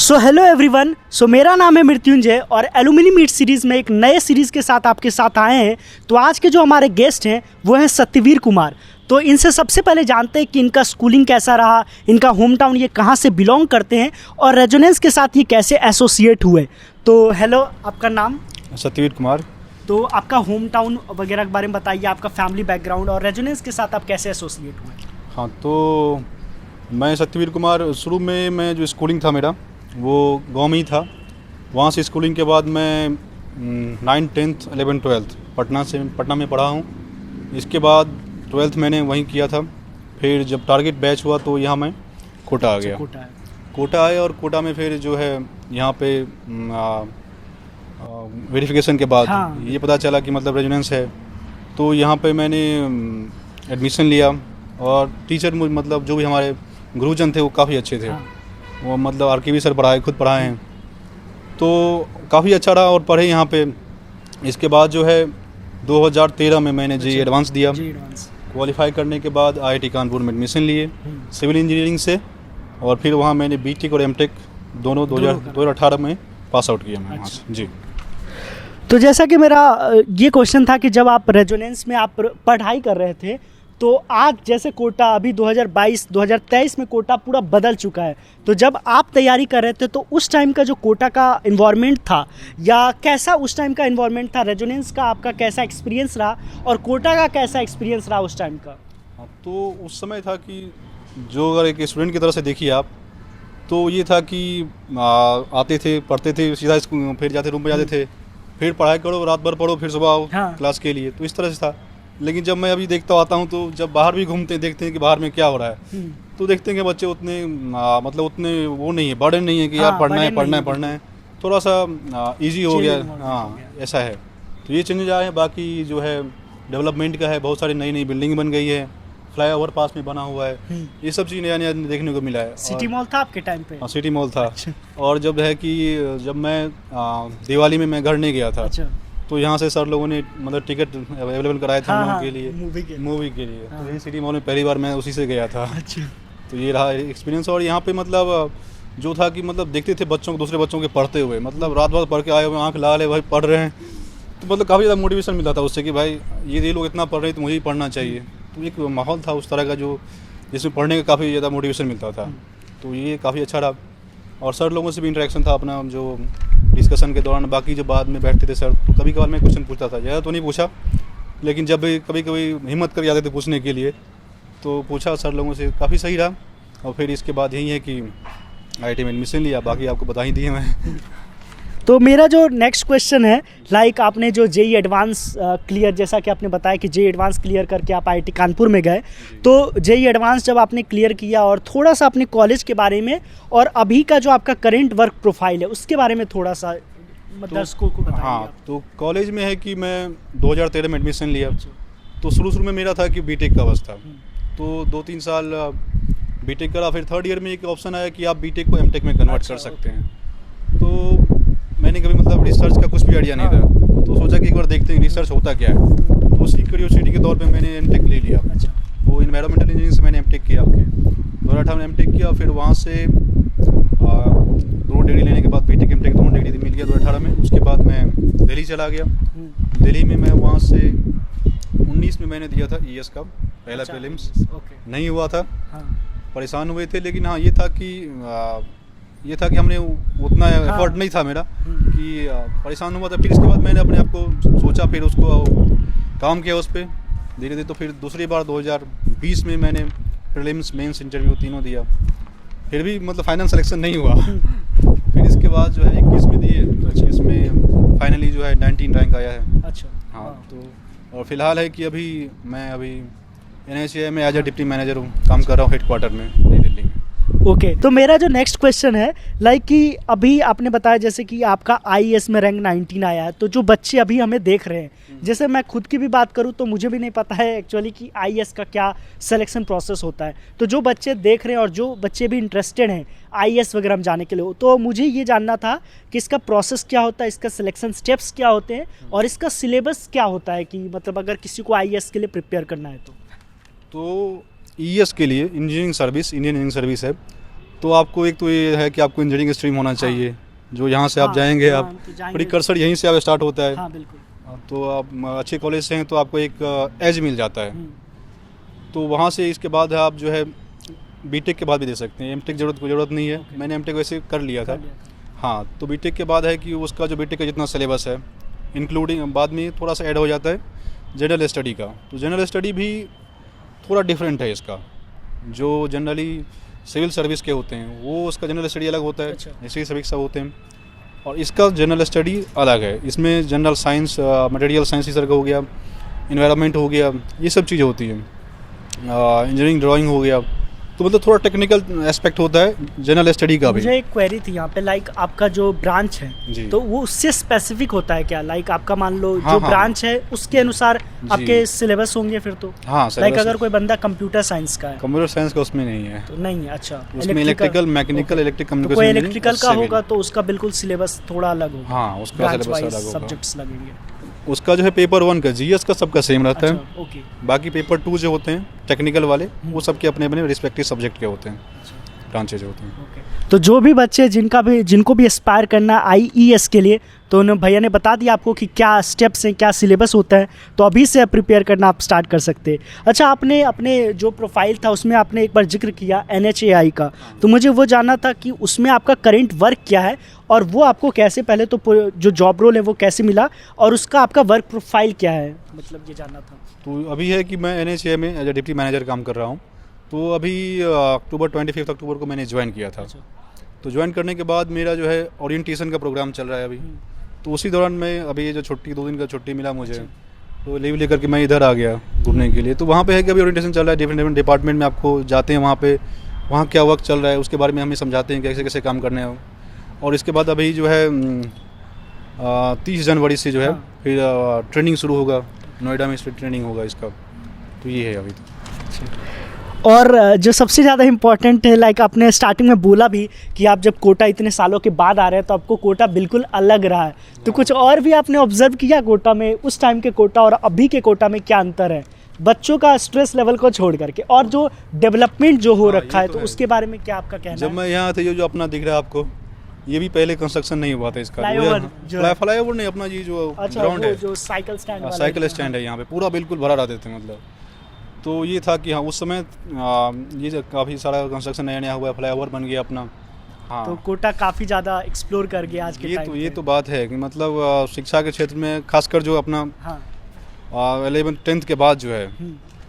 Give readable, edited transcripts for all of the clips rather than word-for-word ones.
So hello everyone. मेरा नाम है मृत्युंजय और एलुमिनी मीट सीरीज़ में एक नए सीरीज़ के साथ आपके साथ आए हैं। तो आज के जो हमारे गेस्ट हैं वो हैं सत्यवीर कुमार। तो इनसे सबसे पहले जानते हैं कि इनका स्कूलिंग कैसा रहा, इनका होम टाउन ये कहाँ से बिलोंग करते हैं और रेजोनेंस के साथ ये कैसे एसोसिएट हुए। तो हेलो, आपका नाम? सत्यवीर कुमार। तो आपका होम टाउन वगैरह के बारे में बताइए, आपका फैमिली बैकग्राउंड और रेजोनेंस के साथ आप कैसे एसोसिएट हुए। हाँ, तो मैं सत्यवीर कुमार, शुरू में मैं जो स्कूलिंग था मेरा वो गांव में ही था। वहाँ से स्कूलिंग के बाद मैं 9th 10th 11th 12th Patna में पढ़ा हूँ। इसके बाद 12th मैंने वहीं किया था। फिर जब टारगेट बैच हुआ तो यहाँ मैं कोटा आ गया। कोटा आए और कोटा में फिर जो है यहाँ पे वेरिफिकेशन के बाद ये पता चला कि मतलब रेजोनेंस है, तो यहाँ पे मैंने एडमिशन लिया। और टीचर मतलब जो भी हमारे गुरुजन थे वो काफ़ी अच्छे थे। वो मतलब आरकेवी सर पढ़ाए, खुद पढ़ाए हैं, तो काफ़ी अच्छा रहा और पढ़े यहाँ पे। इसके बाद जो है 2013 में मैंने जेईई एडवांस दिया। क्वालिफाई करने के बाद आईआईटी कानपुर में एडमिशन लिए सिविल इंजीनियरिंग से, और फिर वहाँ मैंने बीटेक और एमटेक दोनों 2018 में पास आउट किया मैं वहाँ से। जी। तो जैसा कि मेरा ये क्वेश्चन था कि जब आप रेजोनेंस में आप पढ़ाई कर रहे थे तो आज जैसे कोटा अभी 2022-2023 में कोटा पूरा बदल चुका है, तो जब आप तैयारी कर रहे थे तो उस टाइम का जो कोटा का इन्वायरमेंट था या कैसा उस टाइम का इन्वायरमेंट था, रेजोनेंस का आपका कैसा एक्सपीरियंस रहा और कोटा का कैसा एक्सपीरियंस रहा उस टाइम का? तो उस समय था कि जो अगर एक स्टूडेंट की तरह से देखिए आप, तो ये था कि आते थे, पढ़ते थे, सीधा स्कूल फिर जाते रूम पे जाते थे, फिर पढ़ाई करो, रात भर पढ़ो, फिर सुबह आओ क्लास के लिए, तो इस तरह से था। लेकिन जब मैं अभी देखता आता हूँ तो जब बाहर भी घूमते हैं, देखते हैं कि बाहर में क्या हो रहा है, तो देखते हैं कि बच्चे उतने मतलब उतने वो नहीं है, बर्डन नहीं है कि यार पढ़ना है, थोड़ा सा इजी हो गया। हाँ, ऐसा है। तो ये चेंजेज आए हैं। बाकी जो है डेवलपमेंट का है, बहुत सारी नई नई बिल्डिंग बन गई है, फ्लाईओवर पास में बना हुआ है, ये सब चीज़ नया नया देखने को मिला है। सिटी मॉल था आपके टाइम पे? हाँ, सिटी मॉल था। और जब है कि जब मैं दिवाली में मैं घर नहीं गया था, तो यहाँ से सर लोगों ने मतलब टिकट अवेलेबल कराए थे हम लोगों के लिए, मूवी के लिए। तो यही सिटी मॉल में पहली बार मैं उसी से गया था। तो ये रहा एक्सपीरियंस। और यहाँ पे मतलब जो था कि मतलब देखते थे बच्चों को, दूसरे बच्चों के पढ़ते हुए, मतलब रात भर पढ़ के आए हुए, आँख लाल है भाई, पढ़ रहे हैं, तो मतलब काफ़ी ज़्यादा मोटिवेशन मिलता था उससे कि भाई ये लोग इतना पढ़ रहे हैं तो मुझे ही पढ़ना चाहिए। तो एक माहौल था उस तरह का जो जिसमें पढ़ने का काफ़ी ज़्यादा मोटिवेशन मिलता था। तो ये काफ़ी अच्छा रहा। और सर लोगों से भी इंटरेक्शन था अपना, जो डिस्कशन के दौरान। बाकी जो बाद में बैठते थे सर, तो कभी कभार मैं क्वेश्चन पूछता था, ज़्यादा तो नहीं पूछा, लेकिन जब कभी कभी हिम्मत कर जाते थे पूछने के लिए तो पूछा सर लोगों से, काफ़ी सही रहा। और फिर इसके बाद यही है कि आईआईटी में एडमिशन लिया, बाकी आपको बता ही दिए मैं। तो मेरा जो नेक्स्ट क्वेश्चन है, लाइक आपने जो जेईई एडवांस क्लियर, जैसा कि आपने बताया कि जेईई एडवांस क्लियर करके आप आईआईटी कानपुर में गए, तो जेईई एडवांस जब आपने क्लियर किया और थोड़ा सा अपने कॉलेज के बारे में और अभी का जो आपका करंट वर्क प्रोफाइल है उसके बारे में थोड़ा सा दर्शकों को बताइए। हाँ, तो कॉलेज में है कि मैं 2013 में एडमिशन लिया। तो शुरू में मेरा था कि बीटेक का अवस्था, तो 2-3 साल बीटेक करा। फिर थर्ड ईयर में एक ऑप्शन आया कि आप बीटेक को एमटेक में कन्वर्ट कर सकते हैं। तो मैंने कभी मतलब रिसर्च का कुछ भी आइडिया नहीं था, तो सोचा कि एक बार देखते हैं रिसर्च होता क्या है। तो उसी क्यूरियोसिटी के तौर पे मैंने एमटेक ले लिया। वो एनवायरमेंटल इंजीनियरिंग से मैंने एमटेक किया। 2018 में एमटेक किया। फिर वहाँ से 2 डिग्री लेने के बाद बीटेक एमटेक दोनों डिग्री मिल गया 2018 में। उसके बाद मैं दिल्ली चला गया। दिल्ली में मैं वहाँ से 19 में मैंने दिया था ईएस का पहला प्रीलिम्स। नहीं हुआ था, परेशान हुए थे। लेकिन हाँ, ये था कि हमने उतना एफर्ट नहीं था मेरा कि परेशान हुआ था। फिर इसके बाद मैंने अपने आप को सोचा, फिर उसको काम किया उस पर धीरे धीरे। तो फिर दूसरी बार 2020 में मैंने प्रीलिम्स मेंस इंटरव्यू तीनों दिया, फिर भी मतलब फाइनल सिलेक्शन नहीं हुआ। फिर इसके बाद जो है 21 में दिए, 21 में फाइनली जो है 19 रैंक आया है। अच्छा। हाँ, तो और फिलहाल है कि मैं अभी NICI में एज ए डिप्टी मैनेजर हूँ, काम कर रहा हूँ हेडक्वार्टर में नई दिल्ली में। ओके। तो मेरा जो नेक्स्ट क्वेश्चन है, लाइक कि अभी आपने बताया जैसे कि आपका IAS में रैंक 19 आया है, तो जो बच्चे अभी हमें देख रहे हैं, जैसे मैं खुद की भी बात करूं तो मुझे भी नहीं पता है एक्चुअली कि IAS का क्या सिलेक्शन प्रोसेस होता है। तो जो बच्चे देख रहे हैं और जो बच्चे भी इंटरेस्टेड हैं IAS वगैरह में जाने के लिए, तो मुझे ये जानना था कि इसका प्रोसेस क्या होता है, इसका सिलेक्शन स्टेप्स क्या होते हैं और इसका सिलेबस क्या होता है, कि मतलब अगर किसी को IAS के लिए प्रिपेयर करना है तो ES के लिए engineering service, Indian engineering service है, तो आपको एक तो ये है कि आपको इंजीनियरिंग स्ट्रीम होना चाहिए, जो यहाँ से आप जाएंगे, आप प्रीकर्सर यहीं से आप स्टार्ट होता है। हाँ बिल्कुल। तो आप अच्छे कॉलेज से हैं तो आपको एक एज मिल जाता है। तो वहाँ से इसके बाद आप जो है बीटेक के बाद भी दे सकते हैं। एमटेक ज़रूरत नहीं है, मैंने एमटेक वैसे कर लिया था। हाँ, तो बीटेक के बाद है कि उसका जो बीटेक का जितना सिलेबस है, इंक्लूडिंग बाद में थोड़ा सा ऐड हो जाता है जनरल स्टडी का। तो जनरल स्टडी भी थोड़ा डिफरेंट है इसका। जो जनरली सिविल सर्विस के होते हैं वो उसका जनरल स्टडी अलग होता है, जैसे सभी सब होते हैं, और इसका जनरल स्टडी अलग है। इसमें जनरल साइंस, मटेरियल साइंस इस तरह का हो गया, इन्वायरमेंट हो गया, ये सब चीज़ें होती हैं, इंजीनियरिंग ड्राइंग हो गया। तो मतलब थोड़ा टेक्निकल एस्पेक्ट होता है जनरल स्टडी का भी। मुझे एक क्वेरी थी यहाँ पे, लाइक आपका जो ब्रांच जी। है तो वो उससे स्पेसिफिक होता है क्या? लाइक आपका मान लो हाँ, जो हाँ। ब्रांच है उसके अनुसार आपके सिलेबस होंगे फिर तो। हाँ, लाइक अगर कोई बंदा कंप्यूटर साइंस का है, कंप्यूटर साइंस का उसमें नहीं है, तो नहीं है। अच्छा, उसमें इलेक्ट्रिकल, मैकेनिकल, इलेक्ट्रिक तो कोई कम्युनिकेशन, इलेक्ट्रिकल का होगा तो उसका बिल्कुल सिलेबस थोड़ा अलग होगा। हाँ, उसका सिलेबस अलग होगा। सब्जेक्ट्स लगेंगे। उसका जो है पेपर 1 का जीएस का सबका सेम रहता है। अच्छा, ओके। बाकी पेपर 2 जो होते हैं टेक्निकल वाले, वो सबके अपने अपने रिस्पेक्टिव सब्जेक्ट के होते हैं, ब्रांचेज होते हैं। तो जो भी बच्चे जिनको भी एस्पायर करना आईईएस के लिए, तो उन्होंने भैया ने बता दिया आपको कि क्या स्टेप्स हैं, क्या सिलेबस होता है, तो अभी से प्रिपेयर करना आप स्टार्ट कर सकते हैं। अच्छा, आपने अपने जो प्रोफाइल था उसमें आपने एक बार जिक्र किया NHAI का, तो मुझे वो जानना था कि उसमें आपका करंट वर्क क्या है और वो आपको कैसे, पहले तो जो जॉब रोल है वो कैसे मिला और उसका आपका वर्क प्रोफाइल क्या है, मतलब ये जानना था। तो अभी है कि मैं NHAI में एज ए डिप्टी मैनेजर काम कर रहा हूँ। तो अभी 25 अक्टूबर को मैंने ज्वाइन किया था। तो ज्वाइन करने के बाद मेरा जो है ओरिएंटेशन का प्रोग्राम चल रहा है अभी। तो उसी दौरान मैं अभी जो छुट्टी 2 दिन का छुट्टी मिला मुझे, तो लीव लेकर के मैं इधर आ गया घूमने के लिए। तो वहाँ पे है कि अभी ओरिएंटेशन चल रहा है, डिफरेंट डिपार्टमेंट में आपको जाते हैं वहाँ पे, वहाँ क्या वर्क चल रहा है उसके बारे में हमें समझाते हैं कैसे कैसे काम करने हैं। और इसके बाद अभी जो है 30 जनवरी से जो है फिर ट्रेनिंग शुरू होगा, नोएडा में ट्रेनिंग होगा इसका। तो ये है अभी तो। और जो सबसे ज़्यादा इम्पोर्टेंट है, लाइक आपने स्टार्टिंग में बोला भी कि आप जब कोटा इतने सालों के बाद आ रहे हैं तो आपको कोटा बिल्कुल अलग रहा है। तो कुछ और भी आपने ऑब्जर्व किया कोटा में, उस टाइम के कोटा और अभी के कोटा में क्या अंतर है, बच्चों का स्ट्रेस लेवल को छोड़ करके, और जो डेवलपमेंट जो हो रखा है तो उसके बारे में क्या आपका कहना है? जब मैं यहाँ था, ये जो अपना दिख रहा है आपको, ये भी पहले कंस्ट्रक्शन नहीं हुआ था इसका। फ्लाईओवर नहीं, अपना ये जो ग्राउंड है, जो साइकिल स्टैंड साइकिल स्टैंड है यहाँ पे, पूरा बिल्कुल भरा रहते थे मतलब। तो ये था कि हाँ उस समय ये जो काफ़ी सारा कंस्ट्रक्शन नया नया हुआ है, फ्लाईओवर बन गया अपना। हाँ, तो कोटा काफ़ी ज़्यादा एक्सप्लोर कर गया आज के टाइम ये तो बात है कि मतलब शिक्षा के क्षेत्र में खासकर जो अपना 11th 10th के बाद जो है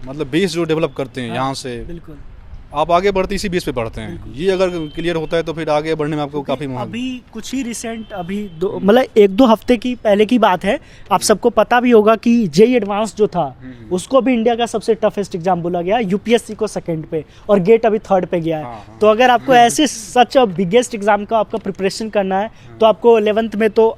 मतलब बेस जो डेवलप करते हैं यहाँ से, बिल्कुल आप आगे बढ़ते इसी बेस पे बढ़ते हैं। ये अगर क्लियर होता है तो फिर आगे बढ़ने में आपको काफ़ी अभी कुछ ही रिसेंट, अभी मतलब 1-2 हफ्ते की पहले की बात है, आप सबको पता भी होगा कि जेईई एडवांस जो था उसको भी इंडिया का सबसे टफेस्ट एग्जाम बोला गया, यूपीएससी को 2nd पे और गेट अभी 3rd पे गया है। तो अगर आपको ऐसे सच बिगेस्ट एग्जाम का आपका प्रिपरेशन करना है तो आपको 11th में तो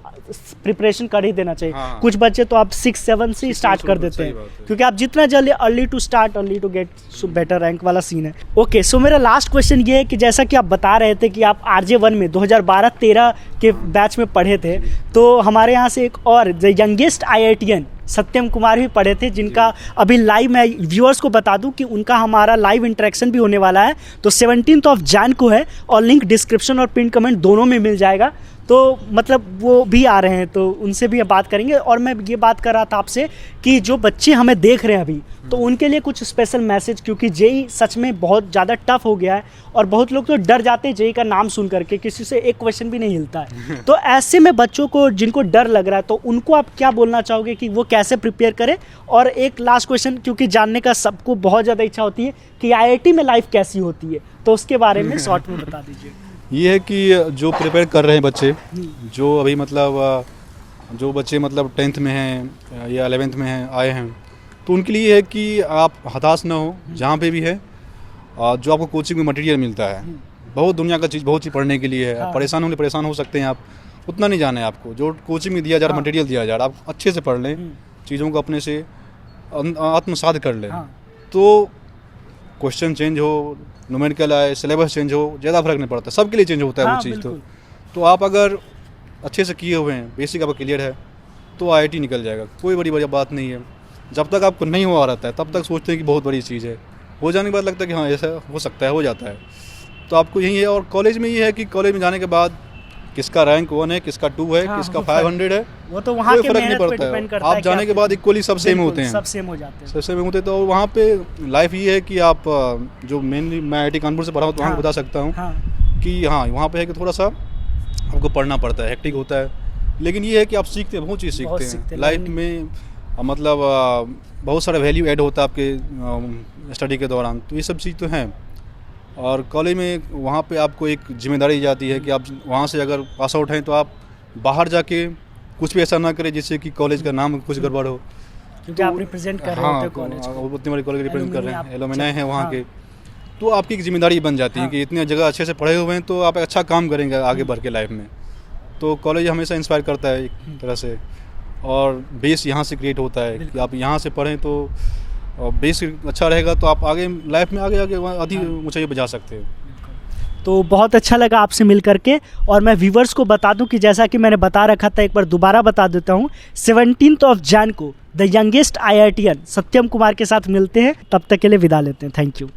प्रिपरेशन कर ही देना चाहिए। कुछ बच्चे तो आप 6-7 से स्टार्ट कर देते हैं, क्योंकि आप जितना जल्दी early to start early to get better rank वाला सीन है। ओके, सो मेरा लास्ट क्वेश्चन ये है कि जैसा कि आप बता रहे थे कि आप RJ1 में 2012-13 के बैच में पढ़े थे, तो हमारे यहाँ से एक और यंगेस्ट IITian सत्यम कुमार भी पढ़े थे, जिनका अभी लाइव, मैं व्यूअर्स को बता दूं कि उनका हमारा लाइव इंटरेक्शन भी होने वाला है, तो 17 जैन को है और लिंक डिस्क्रिप्शन और पिन कमेंट दोनों में मिल जाएगा। तो मतलब वो भी आ रहे हैं, तो उनसे भी बात करेंगे। और मैं ये बात कर रहा था आपसे कि जो बच्चे हमें देख रहे हैं अभी, तो उनके लिए कुछ स्पेशल मैसेज, क्योंकि जेईई सच में बहुत ज़्यादा टफ हो गया है और बहुत लोग तो डर जाते हैं जेईई का नाम सुन करके, किसी से एक क्वेश्चन भी नहीं हिलता है। तो ऐसे में बच्चों को जिनको डर लग रहा है, तो उनको आप क्या बोलना चाहोगे कि वो कैसे प्रिपेयर करें? और एक लास्ट क्वेश्चन, क्योंकि जानने का सबको बहुत ज़्यादा इच्छा होती है कि IIT में लाइफ कैसी होती है, तो उसके बारे में शॉर्ट में बता दीजिए। ये है कि जो प्रिपेयर कर रहे हैं बच्चे, जो अभी मतलब जो बच्चे मतलब 10th में हैं या 11th में हैं आए हैं, तो उनके लिए है कि आप हताश ना हो जहाँ पे भी है। जो आपको कोचिंग में मटेरियल मिलता है, बहुत दुनिया का चीज़, बहुत चीज़ पढ़ने के लिए है। परेशान हो सकते हैं आप, उतना नहीं जाना है आपको। जो कोचिंग में दिया जा रहा, मटेरियल दिया जा रहा, आप अच्छे से पढ़ लें, चीज़ों को अपने से आत्मसात कर लें, तो क्वेश्चन चेंज हो, न्यूमेरिकल आए, सिलेबस चेंज हो, ज़्यादा फर्क नहीं पड़ता, सबके लिए चेंज होता है वो चीज़। तो आप अगर अच्छे से किए हुए हैं, बेसिक आपका क्लियर है, तो IIT निकल जाएगा, कोई बड़ी बात नहीं है। जब तक आपको नहीं हो आ रहा है तब तक सोचते हैं कि बहुत बड़ी चीज़ है, हो जाने के बाद लगता है कि हाँ ऐसा हो सकता है, हो जाता है। तो आपको यही है। और कॉलेज में ये है कि कॉलेज में जाने के बाद किसका रैंक 1 है, किसका 2 है, हाँ, किसका वो 500 है, वो तो वहाँ कोई के फर्क नहीं मेहनत पे पड़ता डिपेंड है। करता है आप कि जाने के बाद इक्वली सब सेम बिल्कुल, होते हैं, सब सेम हो जाते हैं। सब सेम होते हैं। तो वहाँ पे लाइफ ये है कि आप जो मेनली मैं IIT कानपुर से पढ़ा हूँ तो वहाँ हाँ। बता सकता हूँ हाँ कि हाँ वहाँ पे है कि थोड़ा सा आपको पढ़ना पड़ता है, हेक्टिक होता है, लेकिन ये है कि आप सीखते हैं, बहुत चीज़ बहुत सीखते सीखते हैं हैं, लाइफ में। मतलब बहुत सारा वैल्यू ऐड होता है आपके स्टडी के दौरान, तो ये सब चीज़ तो हैं। और कॉलेज में वहाँ पे आपको एक जिम्मेदारी दी जाती है कि आप वहाँ से अगर पास आउट हैं तो आप बाहर जाके कुछ भी ऐसा ना करें जिससे कि कॉलेज का नाम कुछ गड़बड़ हो। क्योंकि आप रिप्रेजेंट कर रहे होते हो कॉलेज को, उतनी बड़ी कॉलेज रिप्रेजेंट कर रहे हैं, Alumni एलुमनाई हैं वहाँ हाँ। के, तो आपकी एक जिम्मेदारी बन जाती है हाँ। कि इतनी जगह अच्छे से पढ़े हुए हैं तो आप अच्छा काम करेंगे आगे बढ़ के लाइफ में। तो कॉलेज हमेशा इंस्पायर करता है एक तरह से, और बेस यहाँ से क्रिएट होता है कि आप यहाँ से पढ़ें तो बेस अच्छा रहेगा तो आप आगे लाइफ में आगे अधिक ऊंचाई पे जा सकते हैं। तो बहुत अच्छा लगा आपसे मिल करके। और मैं व्यूवर्स को बता दूं कि जैसा कि मैंने बता रखा था, एक बार दोबारा बता देता हूं, 17 जैन को द यंगेस्ट IITian सत्यम कुमार के साथ मिलते हैं। तब तक के लिए विदा लेते हैं। Thank you.